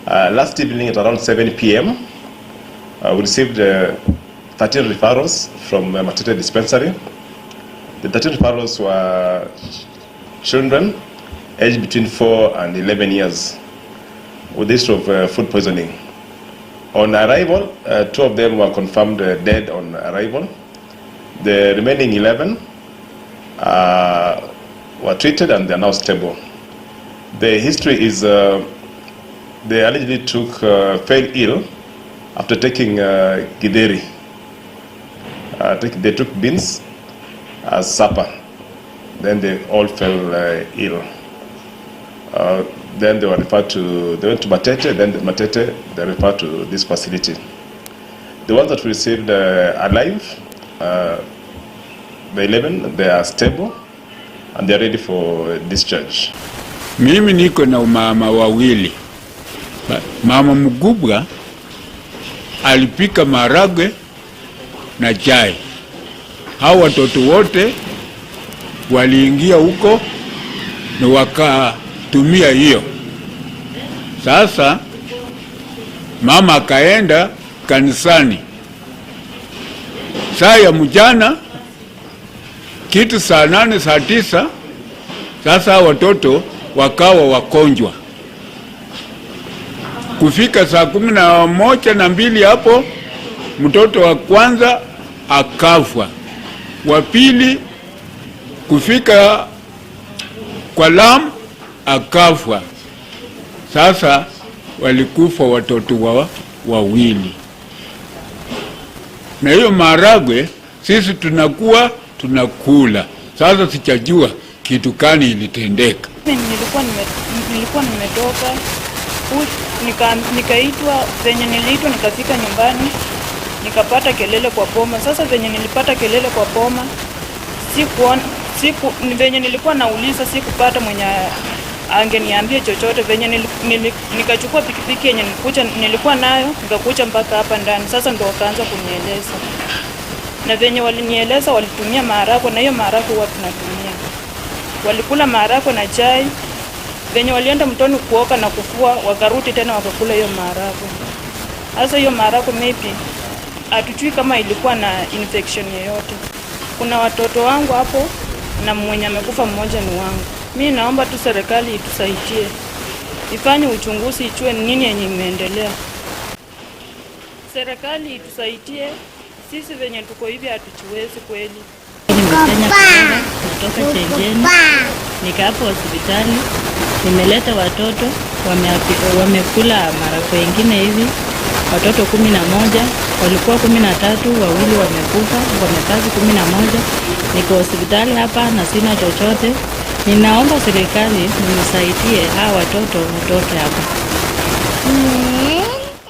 Last evening at around 7 p.m., we received 13 referrals from Matete Dispensary. The 13 referrals were children aged between 4 and 11 years with history of food poisoning. On arrival, 2 of them were confirmed dead on arrival. The remaining 11 were treated and they are now stable. The history is they allegedly fell ill after taking Githeri. They took beans as supper. Then they all fell ill. Then they were referred to, they went to Matete, then the Matete, they referred to this facility. The ones that we received alive, the 11, they are stable and they are ready for discharge. Mimi niko na umama wawili. Mama mkubwa alipika maharagwe na chai. Hao watoto wote waliingia huko na wakatumia hiyo. Sasa mama akaenda kanisani. Saa ya mchana kitu saa 8 saa 9, sasa watoto wakawa wagonjwa. Kufika saa 11 na 2 hapo, mtoto wa kwanza akafa. Wa pili kufika kwa Lam akafa. Sasa walikufa watoto wawili. Na hiyo maharagwe sisi tunakula. Sasa sichajua kitu gani ilitendeka. Nilikuwa nimetoka nikaitwa, venye niliitwa nikafika nyumbani nikapata kelele kwa boma. Sasa venye nilipata kelele kwa boma venye nilikuwa nauliza sikupata mwenye angeniambia chochote. Venye nikachukua pikipiki yenye nilikuwa nayo nikakuja mpaka hapa ndani. Sasa ndo wakaanza kunieleza, na venye walinieleza walitumia maharagwe, na hiyo maharagwe huwa tunatumia. Walikula maharagwe na chai. Venye walienda mtoni kuoka na kufua, wakarudi tena wakakula hiyo maharagwe. Sasa hiyo maharagwe maybe hatujui kama ilikuwa na infection yoyote. Kuna watoto wangu hapo na mwenye amekufa mmoja ni wangu. Mimi naomba tu serikali itusaidie, ifanye uchunguzi, ichue nini yenye imeendelea. Serikali itusaidie, sisi venye tuko hivi hatuchiwezi kweli. Nimefanya kutoka Chenjeni, nika hapo hospitali, nimeleta watoto wamekula maharagwe wengine hivi. Watoto 11, walikuwa 13, wawili wamekufa, wamekazi 11. Niko hospitali hapa na sina chochote. Ninaomba serikali mnisaidie hawa watoto watoke hapa.